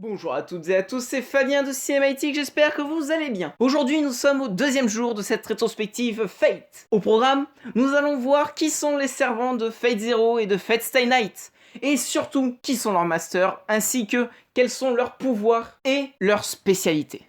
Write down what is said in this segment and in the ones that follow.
Bonjour à toutes et à tous, c'est Fabien de Cinématique, j'espère que vous allez bien. Aujourd'hui, nous sommes au deuxième jour de cette rétrospective Fate. Au programme, nous allons voir qui sont les servants de Fate Zero et de Fate Stay Night, et surtout, qui sont leurs masters, ainsi que quels sont leurs pouvoirs et leurs spécialités.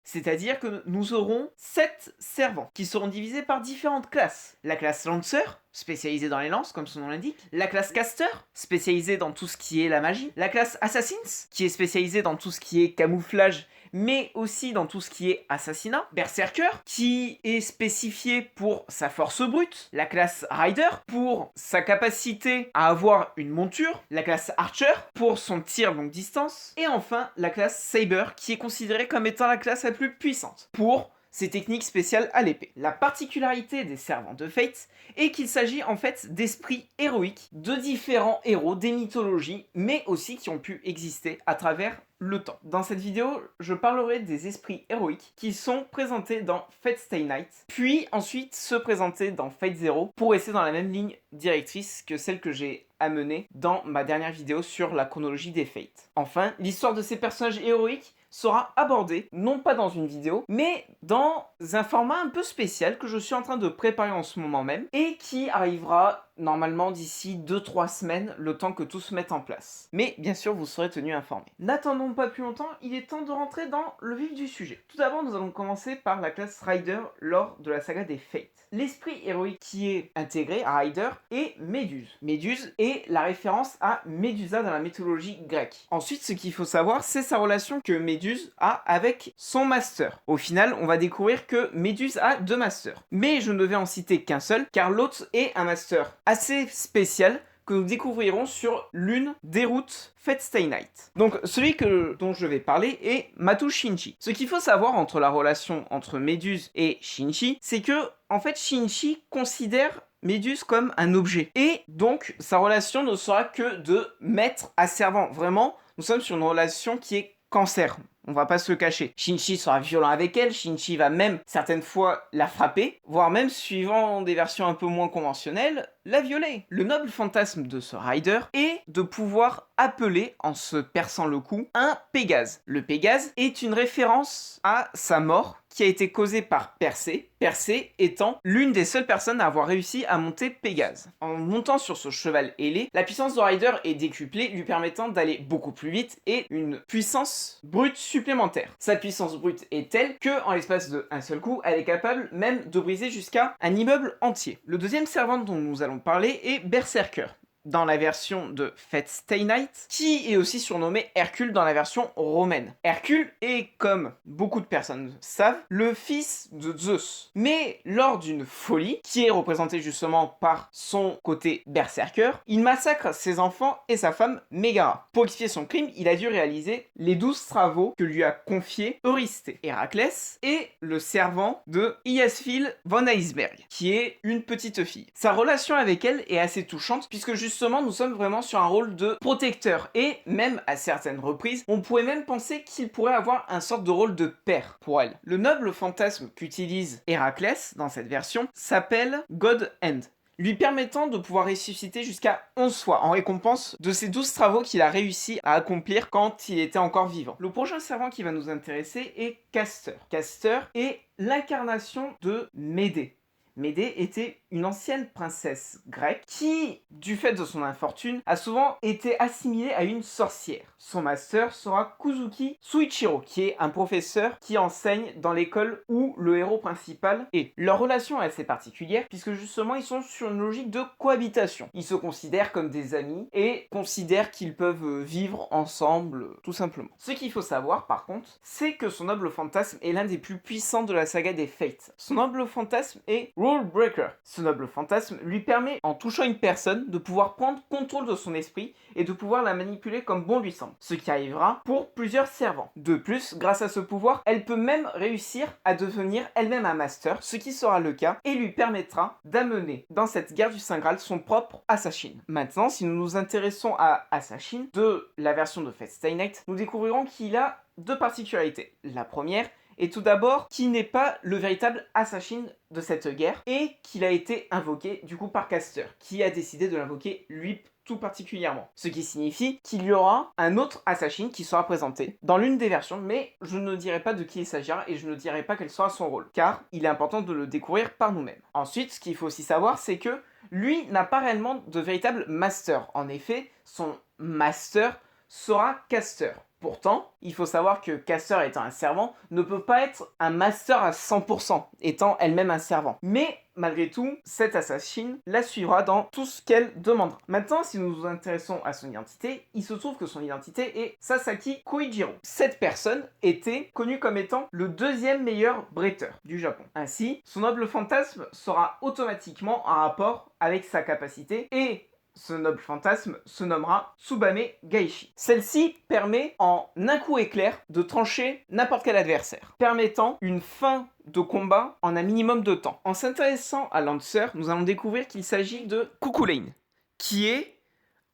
C'est-à-dire que nous aurons 7 servants, qui seront divisés par différentes classes. La classe Lancer, spécialisée dans les lances, comme son nom l'indique. La classe Caster, spécialisée dans tout ce qui est la magie. La classe Assassins, qui est spécialisée dans tout ce qui est camouflage, mais aussi dans tout ce qui est assassinat. Berserker, qui est spécifié pour sa force brute. La classe Rider, pour sa capacité à avoir une monture. La classe Archer, pour son tir longue distance. Et enfin, la classe Saber, qui est considérée comme étant la classe la plus puissante, pour ses techniques spéciales à l'épée. La particularité des servants de Fate est qu'il s'agit en fait d'esprits héroïques de différents héros des mythologies, mais aussi qui ont pu exister à travers le temps. Dans cette vidéo, je parlerai des esprits héroïques qui sont présentés dans Fate Stay Night, puis ensuite se présenter dans Fate Zero pour rester dans la même ligne directrice que celle que j'ai amenée dans ma dernière vidéo sur la chronologie des Fates. Enfin, l'histoire de ces personnages héroïques sera abordé, non pas dans une vidéo, mais dans un format un peu spécial que je suis en train de préparer en ce moment même, et qui arrivera normalement d'ici 2-3 semaines, le temps que tout se mette en place. Mais bien sûr, vous serez tenu informé. N'attendons pas plus longtemps, il est temps de rentrer dans le vif du sujet. Tout d'abord, nous allons commencer par la classe Rider lors de la saga des Fates. L'esprit héroïque qui est intégré à Rider est Méduse. Méduse est la référence à Médusa dans la mythologie grecque. Ensuite, ce qu'il faut savoir, c'est sa relation que Méduse a avec son master. Au final, on va découvrir que Méduse a 2 masters. Mais je ne vais en citer qu'un seul, car l'autre est un master assez spécial que nous découvrirons sur l'une des routes Fate Stay Night. Donc celui dont je vais parler est Matou Shinji. Ce qu'il faut savoir entre la relation entre Méduse et Shinji, c'est que en fait Shinji considère Méduse comme un objet. Et donc sa relation ne sera que de maître à servant. Vraiment, nous sommes sur une relation qui est cancer. On va pas se le cacher. Shinji sera violent avec elle, Shinji va même certaines fois la frapper, voire même, suivant des versions un peu moins conventionnelles, la violer. Le noble fantasme de ce Rider est de pouvoir appeler, en se perçant le cou, un Pégase. Le Pégase est une référence à sa mort qui a été causée par Persée, Persée étant l'une des seules personnes à avoir réussi à monter Pégase. En montant sur ce cheval ailé, la puissance de Rider est décuplée, lui permettant d'aller beaucoup plus vite et une puissance brute supplémentaire. Sa puissance brute est telle que, en l'espace d'un seul coup, elle est capable même de briser jusqu'à un immeuble entier. Le deuxième servant dont nous allons parler est Berserker, dans la version de Fate Stay Night, qui est aussi surnommé Hercule dans la version romaine. Hercule est, comme beaucoup de personnes savent, le fils de Zeus. Mais lors d'une folie, qui est représentée justement par son côté berserker, il massacre ses enfants et sa femme Mégara. Pour expier son crime, il a dû réaliser les 12 travaux que lui a confiés Eurysthée. Héraclès est le servant de Iasfil von Iceberg, qui est une petite fille. Sa relation avec elle est assez touchante, puisque justement nous sommes vraiment sur un rôle de protecteur, et même à certaines reprises on pourrait même penser qu'il pourrait avoir un sorte de rôle de père pour elle. Le noble fantasme qu'utilise Héraclès dans cette version s'appelle God Hand, lui permettant de pouvoir ressusciter jusqu'à 11 fois en récompense de ses 12 travaux qu'il a réussi à accomplir quand il était encore vivant. Le prochain servant qui va nous intéresser est Castor. Castor est l'incarnation de Médée. Médée était une ancienne princesse grecque qui, du fait de son infortune, a souvent été assimilée à une sorcière. Son master sera Kuzuki Suichiro, qui est un professeur qui enseigne dans l'école où le héros principal est. Leur relation est assez particulière puisque justement ils sont sur une logique de cohabitation. Ils se considèrent comme des amis et considèrent qu'ils peuvent vivre ensemble tout simplement. Ce qu'il faut savoir par contre, c'est que son noble fantasme est l'un des plus puissants de la saga des Fates. Son noble fantasme est Rule Breaker. Ce noble fantasme lui permet, en touchant une personne, de pouvoir prendre contrôle de son esprit et de pouvoir la manipuler comme bon lui semble, ce qui arrivera pour plusieurs servants. De plus, grâce à ce pouvoir, elle peut même réussir à devenir elle-même un master, ce qui sera le cas, et lui permettra d'amener dans cette guerre du Saint Graal son propre Assassin. Maintenant, si nous nous intéressons à Assassin, de la version de Fate Stay Night, nous découvrirons qu'il a deux particularités. La première est tout d'abord qu'il n'est pas le véritable Assassin de cette guerre et qu'il a été invoqué du coup par Caster, qui a décidé de l'invoquer lui tout particulièrement. Ce qui signifie qu'il y aura un autre Assassin qui sera présenté dans l'une des versions, mais je ne dirai pas de qui il s'agira et je ne dirai pas quel sera son rôle, car il est important de le découvrir par nous-mêmes. Ensuite, ce qu'il faut aussi savoir, c'est que lui n'a pas réellement de véritable master. En effet, son master sera Caster. Pourtant, il faut savoir que Caster étant un servant ne peut pas être un master à 100%, étant elle-même un servant. Mais malgré tout, cette Assassin la suivra dans tout ce qu'elle demandera. Maintenant, si nous nous intéressons à son identité, il se trouve que son identité est Sasaki Koichiro. Cette personne était connue comme étant le deuxième meilleur bretteur du Japon. Ainsi, son noble fantasme sera automatiquement en rapport avec sa capacité et ce noble fantasme se nommera Tsubame Gaishi. Celle-ci permet en un coup éclair de trancher n'importe quel adversaire, permettant une fin de combat en un minimum de temps. En s'intéressant à Lancer, nous allons découvrir qu'il s'agit de Cuchulainn, qui est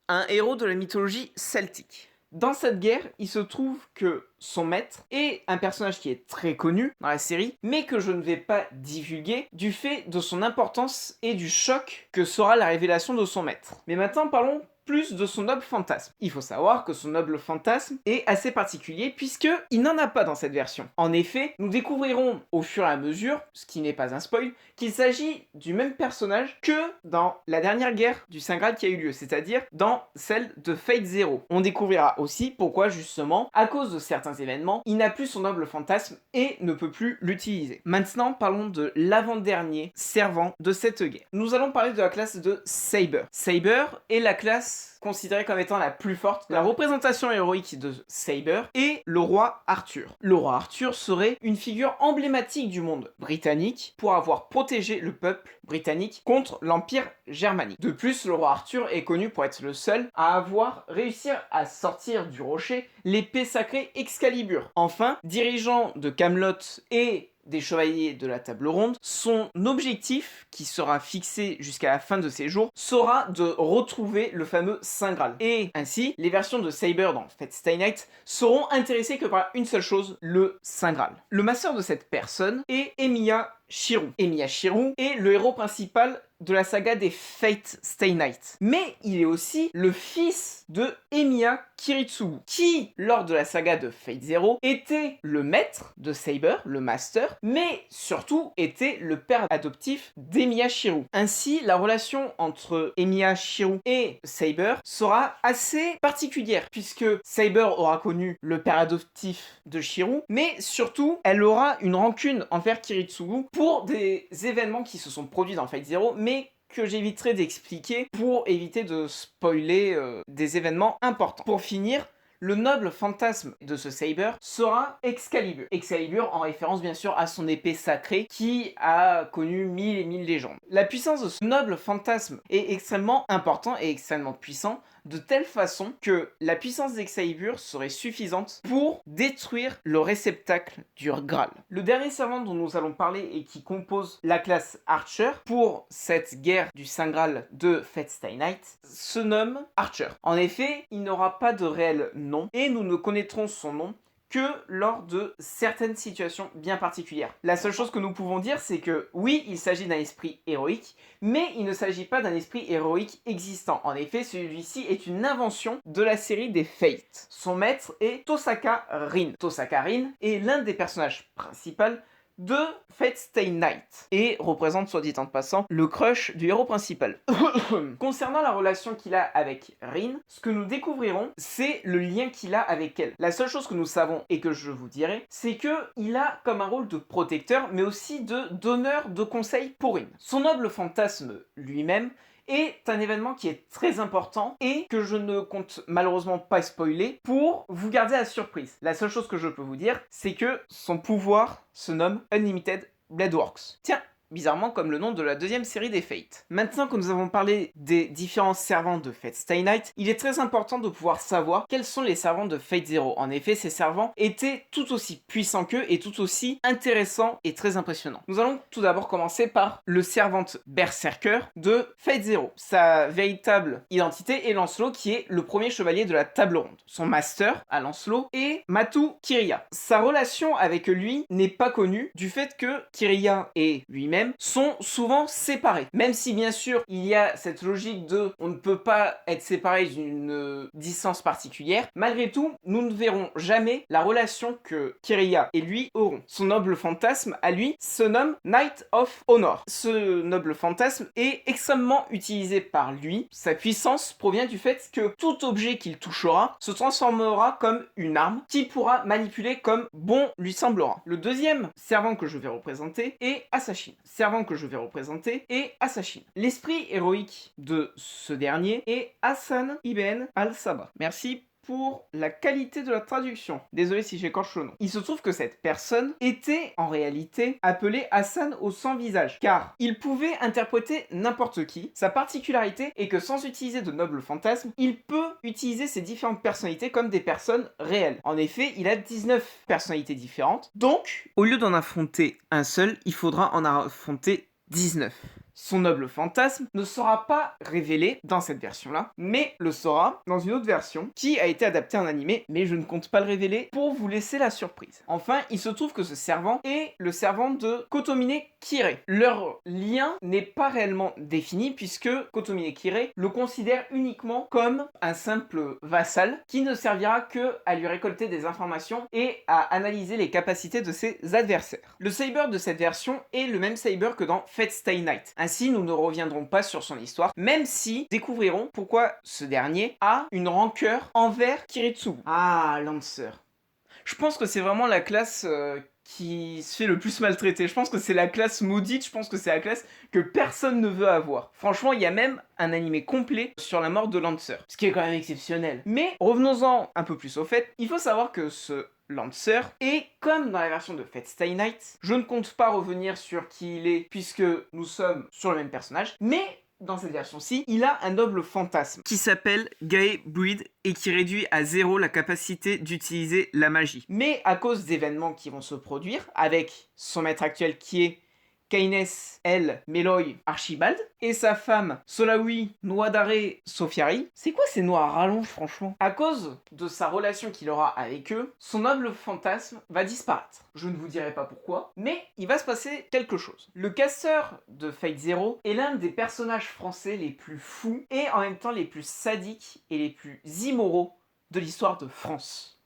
un héros de la mythologie celtique. Dans cette guerre, il se trouve que son maître est un personnage qui est très connu dans la série, mais que je ne vais pas divulguer du fait de son importance et du choc que sera la révélation de son maître. Mais maintenant, parlons plus de son noble fantasme. Il faut savoir que son noble fantasme est assez particulier puisque il n'en a pas dans cette version. En effet, nous découvrirons au fur et à mesure, ce qui n'est pas un spoil, qu'il s'agit du même personnage que dans la dernière guerre du Saint Graal qui a eu lieu, c'est-à-dire dans celle de Fate Zero. On découvrira aussi pourquoi justement, à cause de certains événements, il n'a plus son noble fantasme et ne peut plus l'utiliser. Maintenant, parlons de l'avant-dernier servant de cette guerre. Nous allons parler de la classe de Saber. Saber est la classe considérée comme étant la plus forte. La représentation héroïque de Saber est le roi Arthur. Le roi Arthur serait une figure emblématique du monde britannique pour avoir protégé le peuple britannique contre l'Empire germanique. De plus, le roi Arthur est connu pour être le seul à avoir réussi à sortir du rocher l'épée sacrée Excalibur. Enfin, dirigeant de Camelot et des chevaliers de la table ronde, son objectif, qui sera fixé jusqu'à la fin de ses jours, sera de retrouver le fameux Saint Graal. Et ainsi, les versions de Saber dans Fate Stay Night seront intéressées que par une seule chose, le Saint Graal. Le master de cette personne est Emiya Shiru. Emiya Shiru est le héros principal de la saga des Fate Stay Night. Mais il est aussi le fils de Emiya Kiritsugu, qui, lors de la saga de Fate Zero, était le maître de Saber, le master, mais surtout était le père adoptif d'Emiya Shiru. Ainsi, la relation entre Emiya Shiru et Saber sera assez particulière, puisque Saber aura connu le père adoptif de Shiru, mais surtout, elle aura une rancune envers Kiritsugu pour des événements qui se sont produits dans Fate Zero, mais que j'éviterai d'expliquer pour éviter de spoiler des événements importants. Pour finir, le noble fantasme de ce Saber sera Excalibur. Excalibur en référence bien sûr à son épée sacrée qui a connu 1000 et 1000 légendes. La puissance de ce noble fantasme est extrêmement important et extrêmement puissant, de telle façon que la puissance d'Excalibur serait suffisante pour détruire le réceptacle du Graal. Le dernier servant dont nous allons parler et qui compose la classe Archer pour cette guerre du Saint Graal de Fate Stay Night se nomme Archer. En effet, il n'aura pas de réel nom et nous ne connaîtrons son nom que lors de certaines situations bien particulières. La seule chose que nous pouvons dire, c'est que oui, il s'agit d'un esprit héroïque, mais il ne s'agit pas d'un esprit héroïque existant. En effet, celui-ci est une invention de la série des Fates. Son maître est Tosaka Rin. Tosaka Rin est l'un des personnages principaux de Fate Stay Night et représente, soit dit en passant, le crush du héros principal. Concernant la relation qu'il a avec Rin, ce que nous découvrirons, c'est le lien qu'il a avec elle. La seule chose que nous savons et que je vous dirai, c'est que il a comme un rôle de protecteur, mais aussi de donneur de conseils pour Rin. Son noble fantasme lui-même est un événement qui est très important et que je ne compte malheureusement pas spoiler pour vous garder la surprise. La seule chose que je peux vous dire, c'est que son pouvoir se nomme Unlimited Bladeworks. Tiens, bizarrement comme le nom de la deuxième série des Fate. Maintenant que nous avons parlé des différents servants de Fate Stay Night, il est très important de pouvoir savoir quels sont les servants de Fate Zero. En effet, ces servants étaient tout aussi puissants qu'eux et tout aussi intéressants et très impressionnants. Nous allons tout d'abord commencer par le servant Berserker de Fate Zero. Sa véritable identité est Lancelot, qui est le premier chevalier de la table ronde. Son master à Lancelot est Matu Kiriya. Sa relation avec lui n'est pas connue du fait que Kiriya et lui-même sont souvent séparés. Même si bien sûr il y a cette logique de on ne peut pas être séparés d'une distance particulière, malgré tout nous ne verrons jamais la relation que Kiriya et lui auront. Son noble fantasme à lui se nomme Knight of Honor. Ce noble fantasme est extrêmement utilisé par lui. Sa puissance provient du fait que tout objet qu'il touchera se transformera comme une arme qu'il pourra manipuler comme bon lui semblera. Le deuxième servant que je vais représenter est Assassin. L'esprit héroïque de ce dernier est Hassan ibn al-Sabah. Merci pour la qualité de la traduction. Désolé si j'écorche le nom. Il se trouve que cette personne était en réalité appelée Hassan au sans visage, car il pouvait interpréter n'importe qui. Sa particularité est que sans utiliser de nobles fantasmes, il peut utiliser ses différentes personnalités comme des personnes réelles. En effet, il a 19 personnalités différentes, donc au lieu d'en affronter un seul, il faudra en affronter 19. Son noble fantasme ne sera pas révélé dans cette version-là, mais le sera dans une autre version qui a été adaptée en animé, mais je ne compte pas le révéler pour vous laisser la surprise. Enfin, il se trouve que ce servant est le servant de Kotomine Kire. Leur lien n'est pas réellement défini puisque Kotomine Kire le considère uniquement comme un simple vassal qui ne servira que à lui récolter des informations et à analyser les capacités de ses adversaires. Le saber de cette version est le même saber que dans Fate Stay Night. Ainsi, nous ne reviendrons pas sur son histoire, même si découvrirons pourquoi ce dernier a une rancœur envers Kiritsugu. Ah, Lancer. Je pense que c'est vraiment la classe qui se fait le plus maltraiter. Je pense que c'est la classe maudite, je pense que c'est la classe que personne ne veut avoir. Franchement, il y a même un animé complet sur la mort de Lancer, ce qui est quand même exceptionnel. Mais revenons-en un peu plus au fait, il faut savoir que ce Lancer et comme dans la version de Fate Stay Night, je ne compte pas revenir sur qui il est puisque nous sommes sur le même personnage, mais dans cette version-ci, il a un noble fantasme qui s'appelle Gae Breed et qui réduit à 0 la capacité d'utiliser la magie. Mais à cause d'événements qui vont se produire avec son maître actuel qui est Kaines El Meloy Archibald et sa femme Solawi Noadare Sofiari. C'est quoi ces noms à rallonge franchement? À cause de sa relation qu'il aura avec eux, son noble fantasme va disparaître. Je ne vous dirai pas pourquoi, mais il va se passer quelque chose. Le casseur de Fate Zero est l'un des personnages français les plus fous et en même temps les plus sadiques et les plus immoraux de l'histoire de France.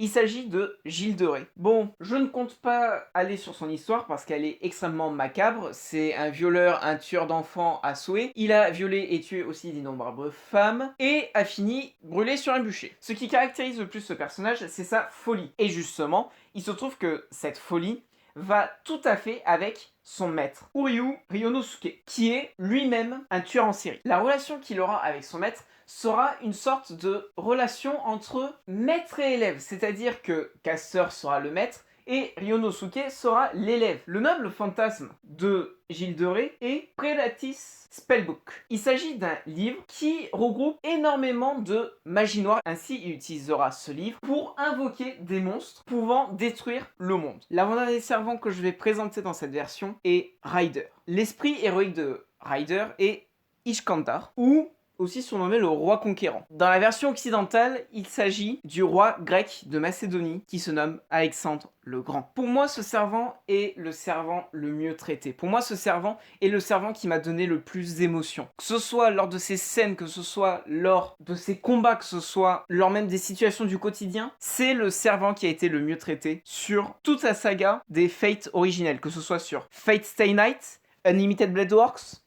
Il s'agit de Gilles de Rais. Bon, je ne compte pas aller sur son histoire parce qu'elle est extrêmement macabre. C'est un violeur, un tueur d'enfants à souhait. Il a violé et tué aussi d'innombrables femmes et a fini brûlé sur un bûcher. Ce qui caractérise le plus ce personnage, c'est sa folie. Et justement, il se trouve que cette folie va tout à fait avec son maître, Uryu Ryonosuke, qui est lui-même un tueur en série. La relation qu'il aura avec son maître sera une sorte de relation entre maître et élève, c'est-à-dire que Caster sera le maître et Ryonosuke sera l'élève. Le noble fantasme de Gilles de Rais est Prelatis Spellbook. Il s'agit d'un livre qui regroupe énormément de magie noire. Ainsi, il utilisera ce livre pour invoquer des monstres pouvant détruire le monde. L'avant-dernier servant que je vais présenter dans cette version est Ryder. L'esprit héroïque de Ryder est Ishkandar, ou aussi surnommé le roi conquérant. Dans la version occidentale, il s'agit du roi grec de Macédonie qui se nomme Alexandre le Grand. Pour moi, ce servant est le servant le mieux traité. Pour moi, ce servant est le servant qui m'a donné le plus d'émotion. Que ce soit lors de ses scènes, que ce soit lors de ses combats, que ce soit lors même des situations du quotidien, c'est le servant qui a été le mieux traité sur toute la saga des Fate originelles, que ce soit sur Fate Stay Night, Unlimited Blade Works,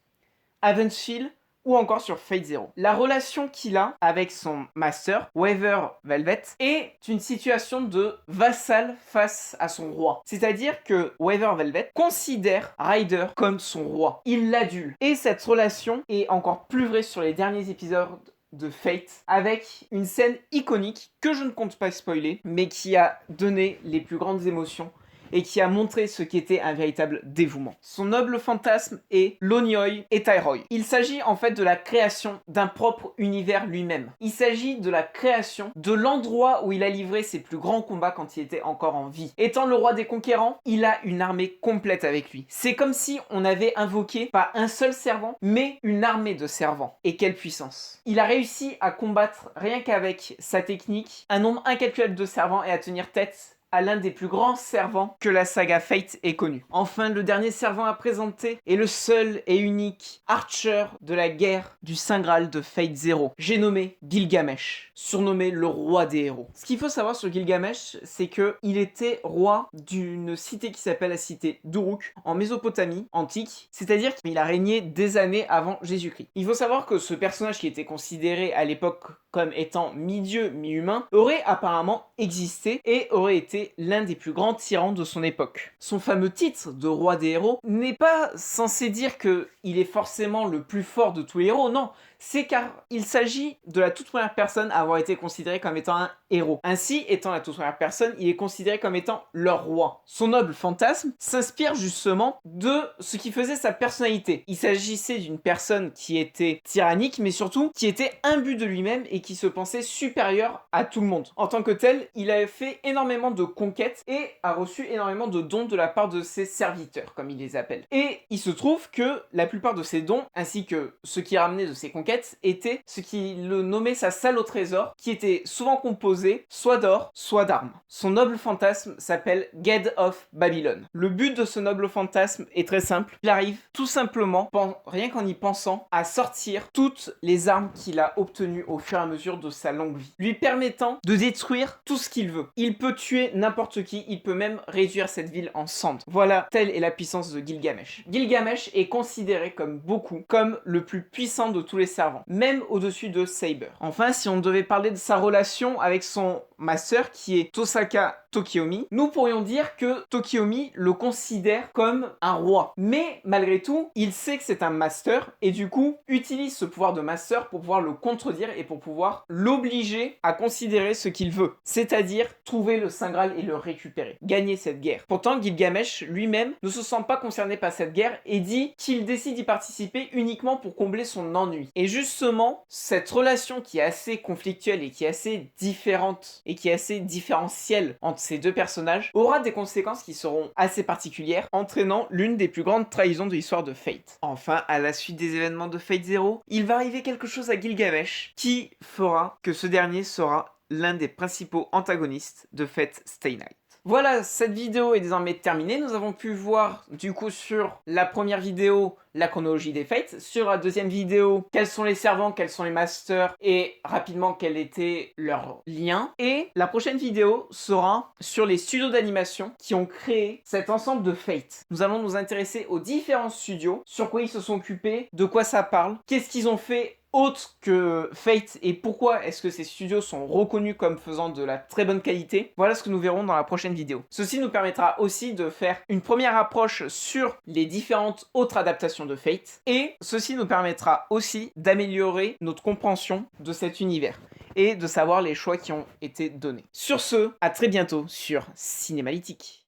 Avenged ou encore sur Fate Zero. La relation qu'il a avec son master, Waver Velvet, est une situation de vassal face à son roi. C'est-à-dire que Waver Velvet considère Ryder comme son roi. Il l'adule. Et cette relation est encore plus vraie sur les derniers épisodes de Fate, avec une scène iconique que je ne compte pas spoiler, mais qui a donné les plus grandes émotions et qui a montré ce qu'était un véritable dévouement. Son noble fantasme est l'Onyoi et Tairoi. Il s'agit en fait de la création d'un propre univers lui-même. Il s'agit de la création de l'endroit où il a livré ses plus grands combats quand il était encore en vie. Étant le roi des conquérants, il a une armée complète avec lui. C'est comme si on avait invoqué pas un seul servant, mais une armée de servants. Et quelle puissance! Il a réussi à combattre, rien qu'avec sa technique, un nombre incalculable de servants et à tenir tête à l'un des plus grands servants que la saga Fate ait connu. Enfin, le dernier servant à présenter est le seul et unique archer de la guerre du Saint Graal de Fate Zero. J'ai nommé Gilgamesh, surnommé le roi des héros. Ce qu'il faut savoir sur Gilgamesh, c'est que il était roi d'une cité qui s'appelle la cité d'Uruk, en Mésopotamie antique, c'est-à-dire qu'il a régné des années avant Jésus-Christ. Il faut savoir que ce personnage qui était considéré à l'époque comme étant mi-dieu, mi-humain, aurait apparemment existé et aurait été l'un des plus grands tyrans de son époque. Son fameux titre de roi des héros n'est pas censé dire qu'il est forcément le plus fort de tous les héros, non, c'est car il s'agit de la toute première personne à avoir été considérée comme étant un héros. Ainsi, étant la toute première personne, il est considéré comme étant leur roi. Son noble fantasme s'inspire justement de ce qui faisait sa personnalité. Il s'agissait d'une personne qui était tyrannique, mais surtout qui était imbu de lui-même et qui se pensait supérieur à tout le monde. En tant que tel, il a fait énormément de conquêtes et a reçu énormément de dons de la part de ses serviteurs, comme il les appelle. Et il se trouve que la plupart de ces dons, ainsi que ce qui ramenait de ses conquêtes, était ce qu'il nommait sa salle au trésor, qui était souvent composée soit d'or, soit d'armes. Son noble fantasme s'appelle Ged of Babylon. Le but de ce noble fantasme est très simple. Il arrive tout simplement, rien qu'en y pensant, à sortir toutes les armes qu'il a obtenues au fur et à mesure de sa longue vie, lui permettant de détruire tout ce qu'il veut. Il peut tuer n'importe qui, il peut même réduire cette ville en cendres. Voilà, telle est la puissance de Gilgamesh. Gilgamesh est considéré comme comme le plus puissant de tous les servants, même au-dessus de Saber. Enfin, si on devait parler de sa relation avec son master, qui est Tosaka Tokiomi, nous pourrions dire que Tokiomi le considère comme un roi. Mais malgré tout, il sait que c'est un master et du coup utilise ce pouvoir de master pour pouvoir le contredire et pour pouvoir l'obliger à considérer ce qu'il veut. C'est-à-dire trouver le Saint Graal et le récupérer. Gagner cette guerre. Pourtant, Gilgamesh lui-même ne se sent pas concerné par cette guerre et dit qu'il décide d'y participer uniquement pour combler son ennui. Et justement, cette relation qui est assez conflictuelle et qui est assez différente et qui est assez différentielle entre ces deux personnages aura des conséquences qui seront assez particulières, entraînant l'une des plus grandes trahisons de l'histoire de Fate. Enfin, à la suite des événements de Fate Zero, il va arriver quelque chose à Gilgamesh qui fera que ce dernier sera l'un des principaux antagonistes de Fate Stay Night. Voilà, cette vidéo est désormais terminée. Nous avons pu voir du coup sur la première vidéo la chronologie des Fates, sur la deuxième vidéo quels sont les servants, quels sont les masters et rapidement quel était leur lien. Et la prochaine vidéo sera sur les studios d'animation qui ont créé cet ensemble de Fate. Nous allons nous intéresser aux différents studios, sur quoi ils se sont occupés, de quoi ça parle, qu'est-ce qu'ils ont fait autre que Fate et pourquoi est-ce que ces studios sont reconnus comme faisant de la très bonne qualité. Voilà ce que nous verrons dans la prochaine vidéo. Ceci nous permettra aussi de faire une première approche sur les différentes autres adaptations de Fate et ceci nous permettra aussi d'améliorer notre compréhension de cet univers et de savoir les choix qui ont été donnés. Sur ce, à très bientôt sur Cinémalytique.